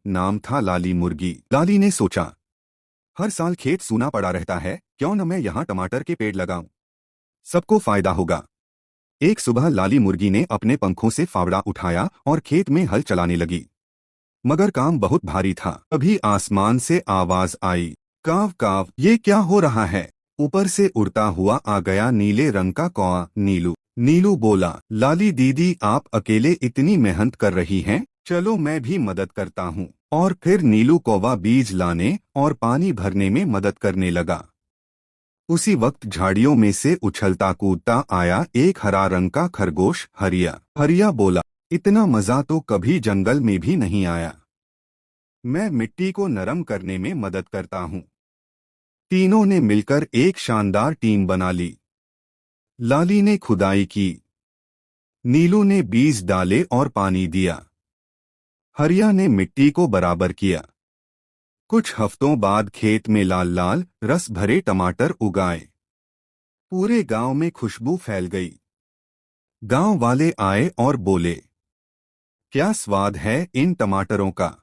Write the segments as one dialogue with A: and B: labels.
A: नाम था लाली मुर्गी। लाली ने सोचा, हर साल खेत सूना पड़ा रहता है, क्यों न मैं यहाँ टमाटर के पेड़ लगाऊं, सबको फायदा होगा। एक सुबह लाली मुर्गी ने अपने पंखों से फावड़ा उठाया और खेत में हल चलाने लगी। मगर काम बहुत भारी था। तभी आसमान से आवाज आई, काव काव, ये क्या हो रहा है। ऊपर से उड़ता हुआ आ गया नीले रंग का कौआ नीलू। नीलू बोला, लाली दीदी आप अकेले इतनी मेहनत कर रही हैं, चलो मैं भी मदद करता हूँ। और फिर नीलू कौवा बीज लाने और पानी भरने में मदद करने लगा। उसी वक्त झाड़ियों में से उछलता कूदता आया एक हरा रंग का खरगोश हरिया। हरिया बोला, इतना मजा तो कभी जंगल में भी नहीं आया। मैं मिट्टी को नरम करने में मदद करता हूँ। तीनों ने मिलकर एक शानदार टीम बना ली। लाली ने खुदाई की, नीलू ने बीज डाले और पानी दिया, हरिया ने मिट्टी को बराबर किया। कुछ हफ्तों बाद खेत में लाल लाल रस भरे टमाटर उगाए। पूरे गांव में खुशबू फैल गई। गांव वाले आए और बोले, क्या स्वाद है इन टमाटरों का।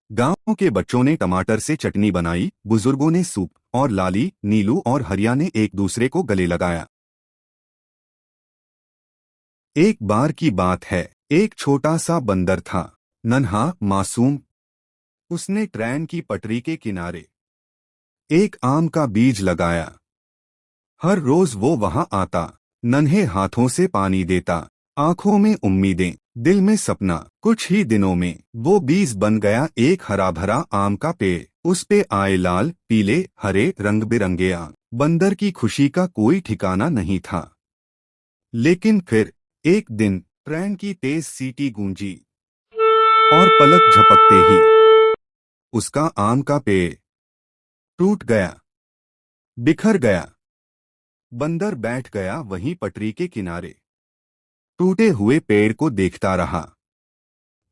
A: गांव के बच्चों ने टमाटर से चटनी बनाई, बुजुर्गों ने सूप, और लाली, नीलू और हरिया ने एक दूसरे को गले लगाया। एक बार की बात है, एक छोटा सा बंदर था, नन्हा मासूम। उसने ट्रेन की पटरी के किनारे एक आम का बीज लगाया। हर रोज वो वहां आता, नन्हे हाथों से पानी देता, आंखों में उम्मीदें, दिल में सपना। कुछ ही दिनों में वो बीज बन गया एक हरा भरा आम का पेड़। उस पे आए लाल, पीले, हरे रंग बिरंगे आम। बंदर की खुशी का कोई ठिकाना नहीं था। लेकिन फिर एक दिन ट्रेन की तेज सीटी गूंजी और पलक झपकते ही उसका आम का पेड़ टूट गया, बिखर गया। बंदर बैठ गया वहीं पटरी के किनारे, टूटे हुए पेड़ को देखता रहा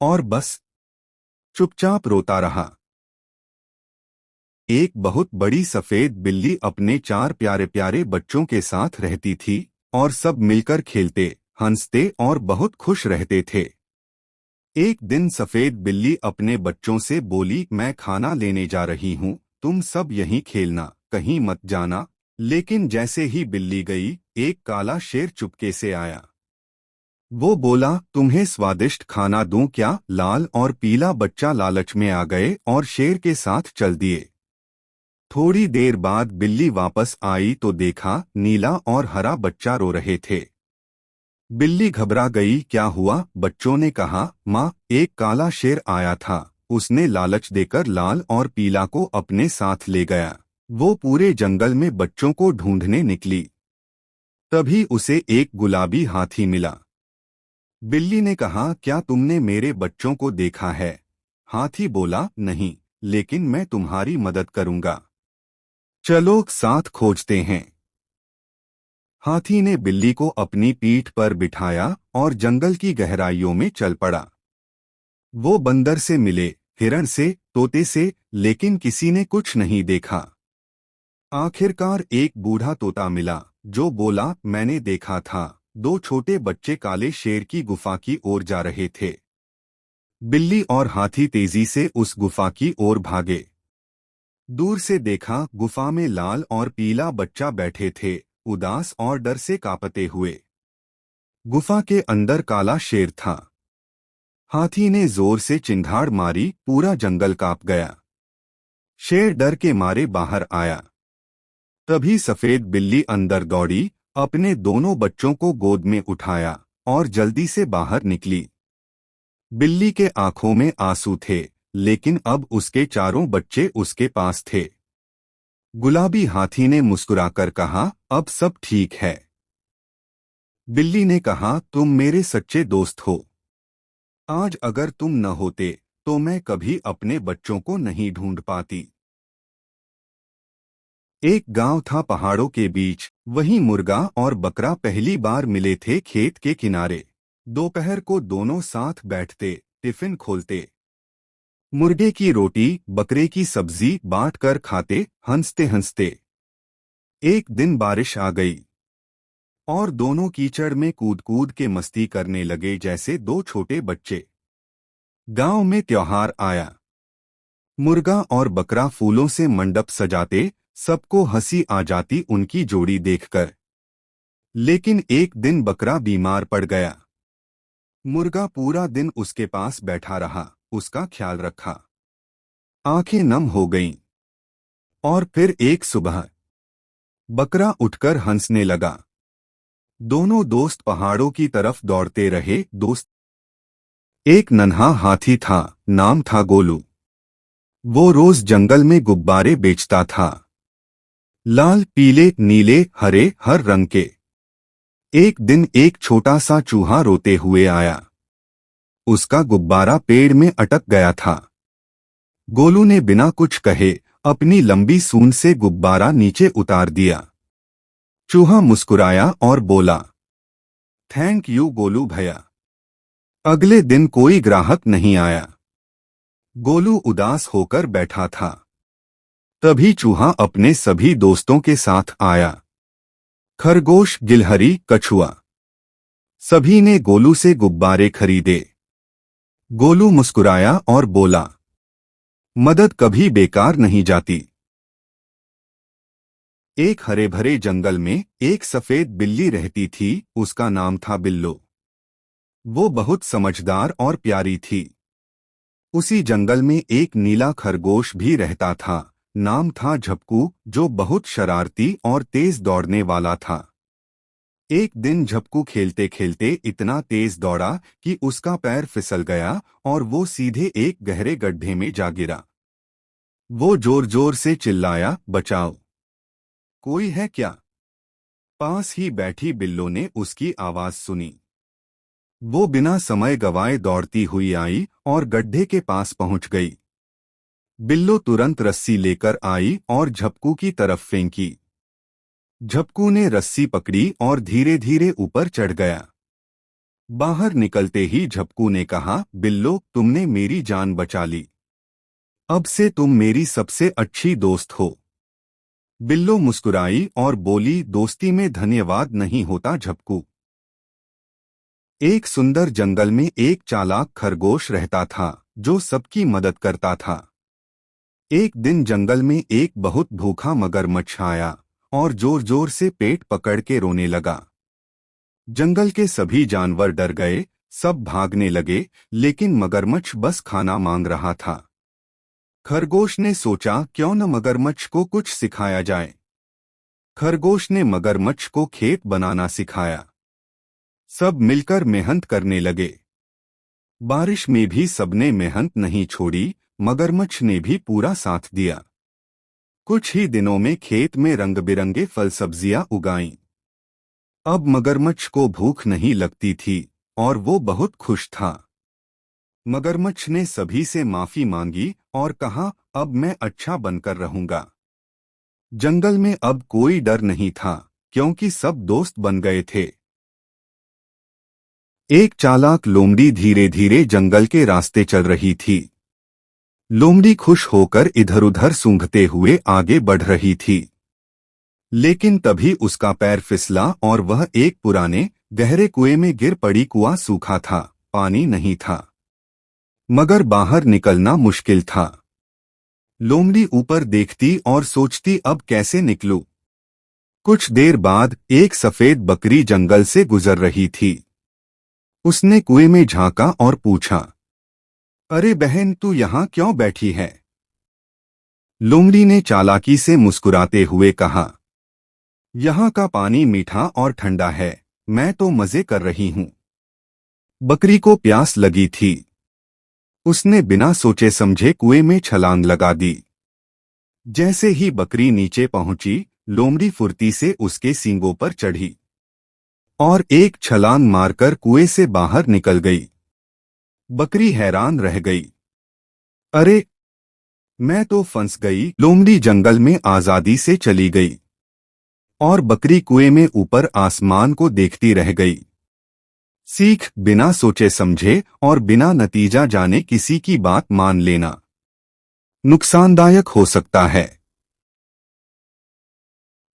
A: और बस चुपचाप रोता रहा। एक बहुत बड़ी सफेद बिल्ली अपने 4 प्यारे प्यारे बच्चों के साथ रहती थी और सब मिलकर खेलते, हंसते और बहुत खुश रहते थे। एक दिन सफेद बिल्ली अपने बच्चों से बोली, मैं खाना लेने जा रही हूँ, तुम सब यहीं खेलना, कहीं मत जाना। लेकिन जैसे ही बिल्ली गई, एक काला शेर चुपके से आया। वो बोला, तुम्हें स्वादिष्ट खाना दूं क्या। लाल और पीला बच्चा लालच में आ गए और शेर के साथ चल दिए। थोड़ी देर बाद बिल्ली वापस आई तो देखा नीला और हरा बच्चा रो रहे थे। बिल्ली घबरा गई, क्या हुआ। बच्चों ने कहा, माँ, एक काला शेर आया था, उसने लालच देकर लाल और पीला को अपने साथ ले गया। वो पूरे जंगल में बच्चों को ढूंढने निकली। तभी उसे एक गुलाबी हाथी मिला। बिल्ली ने कहा, क्या तुमने मेरे बच्चों को देखा है। हाथी बोला, नहीं, लेकिन मैं तुम्हारी मदद करूंगा, चलो साथ खोजते हैं। हाथी ने बिल्ली को अपनी पीठ पर बिठाया और जंगल की गहराइयों में चल पड़ा। वो बंदर से मिले, हिरण से, तोते से, लेकिन किसी ने कुछ नहीं देखा। आखिरकार एक बूढ़ा तोता मिला जो बोला, मैंने देखा था, 2 छोटे बच्चे काले शेर की गुफा की ओर जा रहे थे। बिल्ली और हाथी तेजी से उस गुफा की ओर भागे। दूर से देखा, गुफा में लाल और पीला बच्चा बैठे थे, उदास और डर से कांपते हुए। गुफा के अंदर काला शेर था। हाथी ने जोर से चिंगाड़ मारी, पूरा जंगल कांप गया। शेर डर के मारे बाहर आया। तभी सफेद बिल्ली अंदर दौड़ी, अपने दोनों बच्चों को गोद में उठाया और जल्दी से बाहर निकली। बिल्ली के आंखों में आंसू थे, लेकिन अब उसके चारों बच्चे उसके पास थे। गुलाबी हाथी ने मुस्कुराकर कहा, अब सब ठीक है। बिल्ली ने कहा, तुम मेरे सच्चे दोस्त हो। आज अगर तुम न होते तो मैं कभी अपने बच्चों को नहीं ढूंढ पाती। एक गांव था पहाड़ों के बीच, वहीं मुर्गा और बकरा पहली बार मिले थे खेत के किनारे। दोपहर को दोनों साथ बैठते, टिफिन खोलते, मुर्गे की रोटी बकरे की सब्जी बांटकर खाते, हंसते हंसते। एक दिन बारिश आ गई और दोनों कीचड़ में कूद कूद के मस्ती करने लगे जैसे 2 छोटे बच्चे। गांव में त्योहार आया। मुर्गा और बकरा फूलों से मंडप सजाते, सबको हंसी आ जाती उनकी जोड़ी देखकर। लेकिन एक दिन बकरा बीमार पड़ गया। मुर्गा पूरा दिन उसके पास बैठा रहा, उसका ख्याल रखा। आंखें नम हो गईं। और फिर एक सुबह बकरा उठकर हंसने लगा। दोनों दोस्त पहाड़ों की तरफ दौड़ते रहे। दोस्त एक नन्हा हाथी था, नाम था गोलू। वो रोज जंगल में गुब्बारे बेचता था, लाल, पीले, नीले, हरे, हर रंग के। एक दिन एक छोटा सा चूहा रोते हुए आया। उसका गुब्बारा पेड़ में अटक गया था। गोलू ने बिना कुछ कहे अपनी लंबी सूंड से गुब्बारा नीचे उतार दिया। चूहा मुस्कुराया और बोला, थैंक यू गोलू भैया। अगले दिन कोई ग्राहक नहीं आया। गोलू उदास होकर बैठा था। तभी चूहा अपने सभी दोस्तों के साथ आया। खरगोश, गिलहरी, कछुआ, सभी ने गोलू से गुब्बारे खरीदे। गोलू मुस्कुराया और बोला, मदद कभी बेकार नहीं जाती। एक हरे भरे जंगल में एक सफेद बिल्ली रहती थी। उसका नाम था बिल्लो। वो बहुत समझदार और प्यारी थी। उसी जंगल में एक नीला खरगोश भी रहता था। नाम था झपकू, जो बहुत शरारती और तेज दौड़ने वाला था। एक दिन झपकू खेलते खेलते इतना तेज दौड़ा कि उसका पैर फिसल गया और वो सीधे एक गहरे गड्ढे में जा गिरा। वो जोर जोर से चिल्लाया, बचाओ, कोई है क्या? पास ही बैठी बिल्लो ने उसकी आवाज सुनी। वो बिना समय गवाए दौड़ती हुई आई और गड्ढे के पास पहुंच गई। बिल्लो तुरंत रस्सी लेकर आई और झपकू की तरफ फेंकी। झपकू ने रस्सी पकड़ी और धीरे धीरे ऊपर चढ़ गया। बाहर निकलते ही झपकू ने कहा, बिल्लो, तुमने मेरी जान बचा ली। अब से तुम मेरी सबसे अच्छी दोस्त हो। बिल्लो मुस्कुराई और बोली, दोस्ती में धन्यवाद नहीं होता झपकू। एक सुंदर जंगल में एक चालाक खरगोश रहता था, जो सबकी मदद करता था। एक दिन जंगल में एक बहुत भूखा मगरमच्छ आया और जोर जोर से पेट पकड़ के रोने लगा। जंगल के सभी जानवर डर गए, सब भागने लगे, लेकिन मगरमच्छ बस खाना मांग रहा था। खरगोश ने सोचा, क्यों न मगरमच्छ को कुछ सिखाया जाए। खरगोश ने मगरमच्छ को खेत बनाना सिखाया। सब मिलकर मेहनत करने लगे। बारिश में भी सबने मेहनत नहीं छोड़ी। मगरमच्छ ने भी पूरा साथ दिया। कुछ ही दिनों में खेत में रंग बिरंगे फल सब्जियां उगाईं। अब मगरमच्छ को भूख नहीं लगती थी और वो बहुत खुश था। मगरमच्छ ने सभी से माफी मांगी और कहा, अब मैं अच्छा बनकर रहूंगा। जंगल में अब कोई डर नहीं था, क्योंकि सब दोस्त बन गए थे। एक चालाक लोमड़ी धीरे धीरे जंगल के रास्ते चल रही थी। लोमड़ी खुश होकर इधर उधर सूंघते हुए आगे बढ़ रही थी। लेकिन तभी उसका पैर फिसला और वह एक पुराने गहरे कुएं में गिर पड़ी। कुआं सूखा था, पानी नहीं था, मगर बाहर निकलना मुश्किल था। लोमड़ी ऊपर देखती और सोचती, अब कैसे निकलूं? कुछ देर बाद एक सफेद बकरी जंगल से गुजर रही थी। उसने कुएं में झांका और पूछा, अरे बहन, तू यहाँ क्यों बैठी है? लोमड़ी ने चालाकी से मुस्कुराते हुए कहा, यहाँ का पानी मीठा और ठंडा है, मैं तो मजे कर रही हूँ। बकरी को प्यास लगी थी। उसने बिना सोचे समझे कुएं में छलांग लगा दी। जैसे ही बकरी नीचे पहुंची, लोमड़ी फुर्ती से उसके सींगों पर चढ़ी और एक छलांग मारकर कुएं से बाहर निकल गई। बकरी हैरान रह गई, अरे, मैं तो फंस गई। लोमड़ी जंगल में आजादी से चली गई और बकरी कुएं में ऊपर आसमान को देखती रह गई। सीख, बिना सोचे समझे और बिना नतीजा जाने किसी की बात मान लेना नुकसानदायक हो सकता है।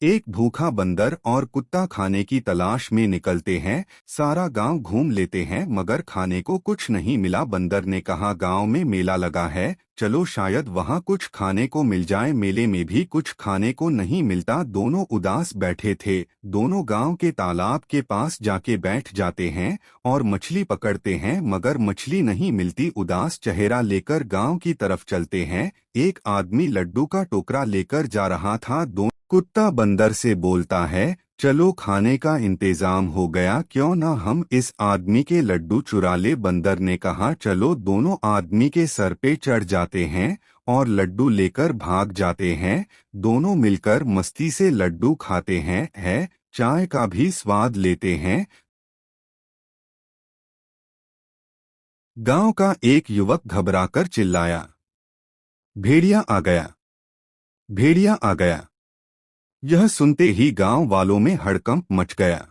A: एक भूखा बंदर और कुत्ता खाने की तलाश में निकलते हैं। सारा गांव घूम लेते हैं मगर खाने को कुछ नहीं मिला। बंदर ने कहा, गांव में मेला लगा है, चलो शायद वहां कुछ खाने को मिल जाए। मेले में भी कुछ खाने को नहीं मिलता। दोनों उदास बैठे थे। दोनों गांव के तालाब के पास जाके बैठ जाते हैं और मछली पकड़ते हैं मगर मछली नहीं मिलती। उदास चेहरा लेकर गांव की तरफ चलते हैं। एक आदमी लड्डू का टोकरा लेकर जा रहा था। कुत्ता बंदर से बोलता है, चलो खाने का इंतजाम हो गया, क्यों ना हम इस आदमी के लड्डू चुरा ले। बंदर ने कहा, चलो। दोनों आदमी के सर पे चढ़ जाते हैं और लड्डू लेकर भाग जाते हैं। दोनों मिलकर मस्ती से लड्डू खाते हैं, चाय का भी स्वाद लेते हैं। गांव का एक युवक घबराकर चिल्लाया, भेड़िया आ गया, भेड़िया आ गया। यह सुनते ही गांव वालों में हड़कंप मच गया।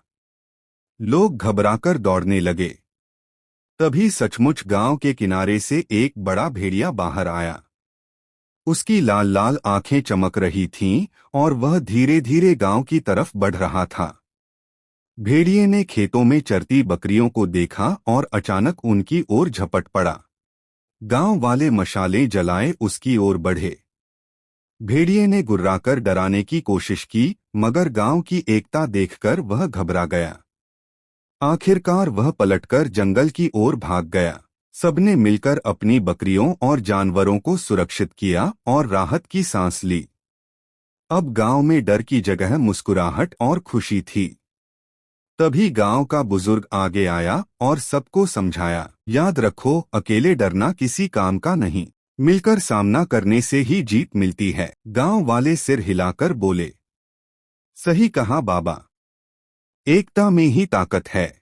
A: लोग घबराकर दौड़ने लगे। तभी सचमुच गांव के किनारे से एक बड़ा भेड़िया बाहर आया। उसकी लाल लाल आंखें चमक रही थीं और वह धीरे धीरे गांव की तरफ बढ़ रहा था। भेड़िए ने खेतों में चरती बकरियों को देखा और अचानक उनकी ओर झपट पड़ा। गांव वाले मशालें जलाए उसकी ओर बढ़े। भेड़िए ने गुर्राकर डराने की कोशिश की मगर गांव की एकता देखकर वह घबरा गया। आखिरकार वह पलटकर जंगल की ओर भाग गया। सबने मिलकर अपनी बकरियों और जानवरों को सुरक्षित किया और राहत की सांस ली। अब गांव में डर की जगह मुस्कुराहट और खुशी थी। तभी गांव का बुजुर्ग आगे आया और सबको समझाया, याद रखो, अकेले डरना किसी काम का नहीं, मिलकर सामना करने से ही जीत मिलती है। गांव वाले सिर हिलाकर बोले, सही कहा बाबा, एकता में ही ताकत है।